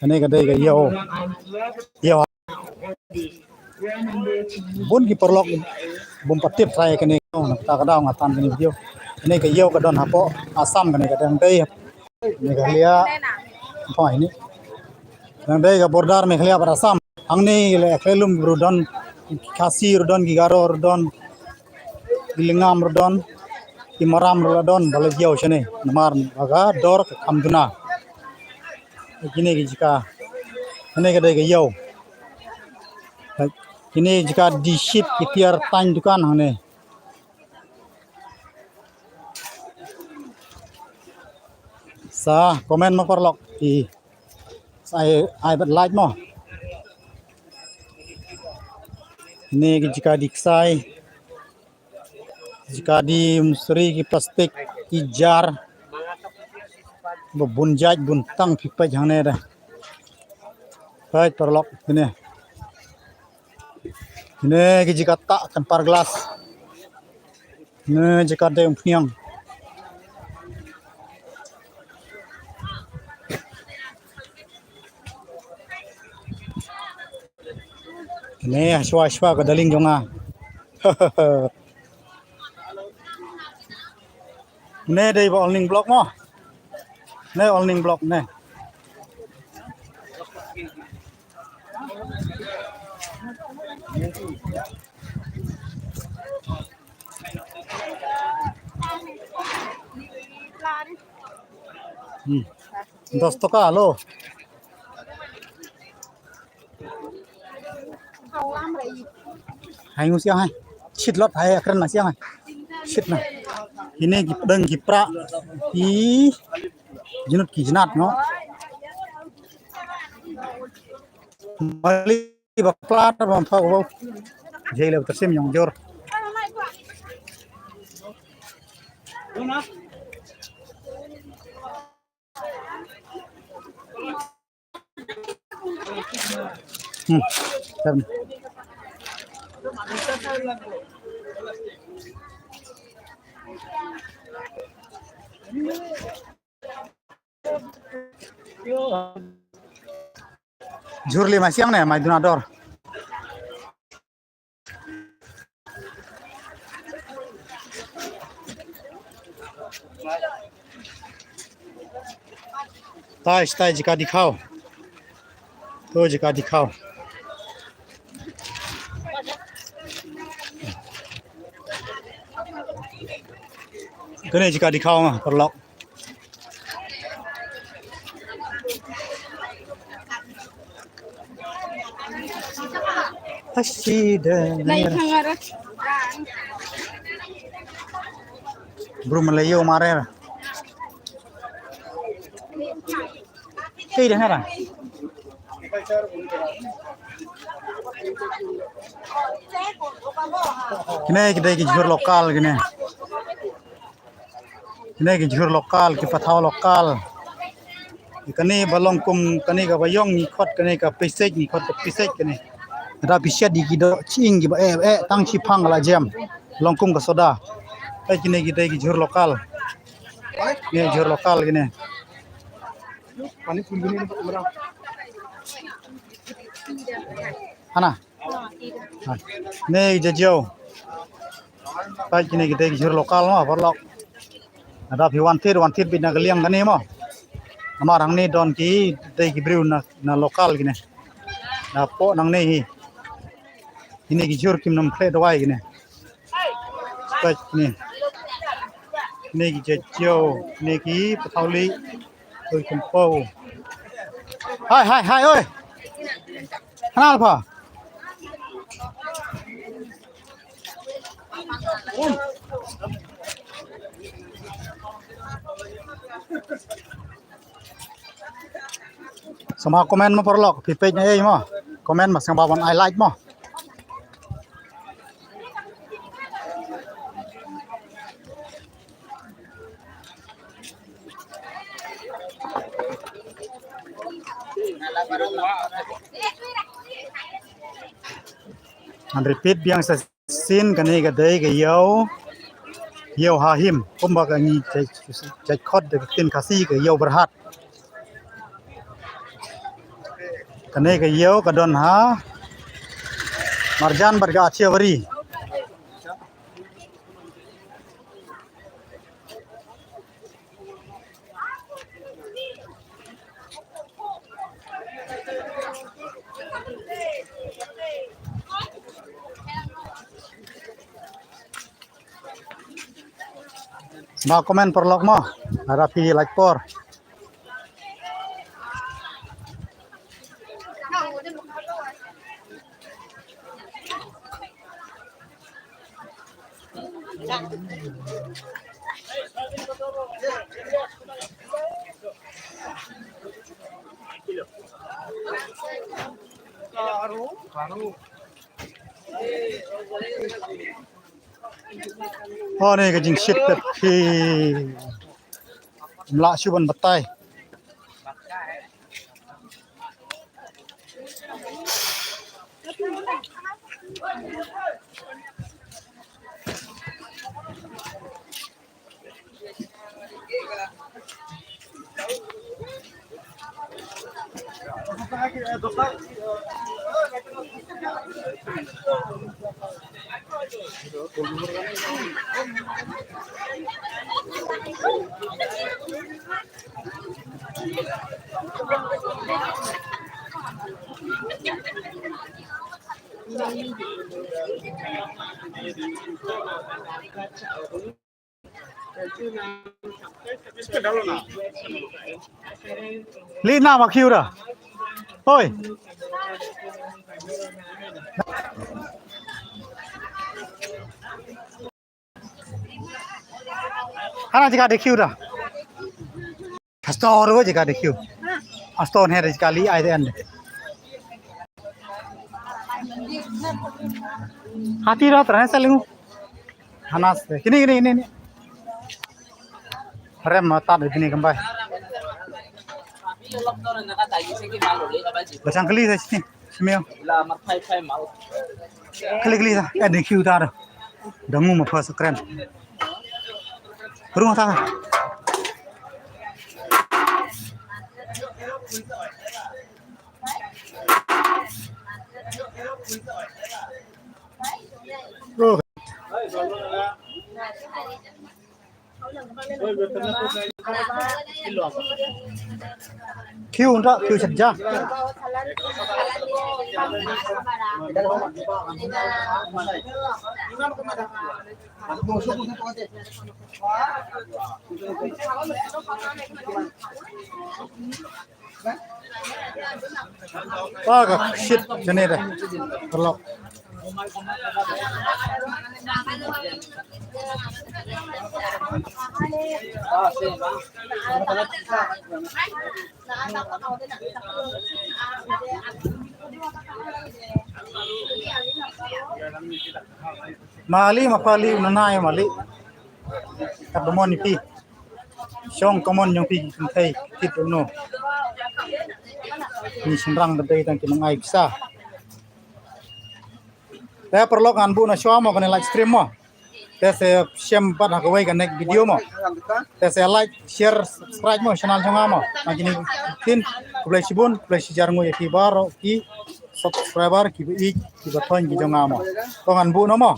Ini kadai ke yo bun ki perlok bum patip saya kene tak kadang ngatan kene video ini ke yo kadon hapo asam kene kadang dei ini kalia apa ini kadang dei ke bordar me kalia asam angni le kelum rudon khasi rudon gigaro rudon gilingam rudon imaram rudon balagyo shene namar baga dor kamduna ini jika ini kadai ke yo ini jika di ship kitiar tan dukan hane sa komen mo perlok di saya bet like mo ini jika diksai jika di musri ki plastik ki jar bunjaj buntang pipa hane dah baik perlok ini jika tak tempar gelas ini jika ada yang punyang ini aswa ke daling jonga ini dari rolling block mo ini rolling block ne दोस्तों का hello hai ngusia hai shit lot hai akran nasia hai shit na ini deng gipra i jinut ki jinat no mali bakplat bam fa go jele tersim yang jor Jurli masih yang nih, Madunador. Tai jika dikau, tuh jika dikau. Kene jika dikau mah perlok. Asyida. Bro Melayu marer. Kaya hara. Kene kita jujur lokal kene. Kene jujur lokal, kipatau lokal. Kene balongkum kene ka bayong ni khot kene ka pesej ni khot pesej kene. Ada bisa di kido cing giba tang cipang la jam longkum ka soda. Kene kita jujur lokal. Ini jujur lokal kene. Pani pun gini merah. Ana. Nih jauh. Baik ini kita jujur lokal mah perlok. Ada wantir bina geliang kan ni mah. Amarang ni don ki dai gibriu na lokal gini. Na po nang ni. Ini jujur kim nam play dawai gini. Baik ni. Ni jauh. Ni ki patauli. Oi kumpo. Hai oi. Kenal apa? Sama komen mo perlok di page nya mo. Komen mas ngabawan I like mo. And repeat biang sin kani gadai ke yo hahim kumba kani cai khot de tin kasi ke yo berhat kene ke yo ke don ha marjan berga aciawari ma komen perlok mo harapi like por oh này cái jing shit khi lạ siêu bần bật tay Lina mà kêu rồi ôi Hana jika dekhiu dah. Store ro jika dekhiu. Store hai sekali ai the end. Hati ro terang saling. Hana kini. Rem mata di sini kembali. Bacang keli saya sini. Semio. Keli dah. Dekhiu dah. Dangu mau first keren. Rumah tangga. Oh. Kêu enggak, kêu saja. Wah, shit, sini deh. Perlu. Mali mapali unanay mali. Kadumon pi. Syong komon yung pi kintay kito no. Ni senrang bedai tang kinang ai bisa. Saya perlu kan bu na show mo kan live stream mo. Saya share pat hakawai kan next video mo. Saya like, share, subscribe mo channel channel mo. Nakini tin kulai sibun, kulai sijar mo ki baro ki subscriber ki i ki baton ki jonga mo. Ko kan bu no mo.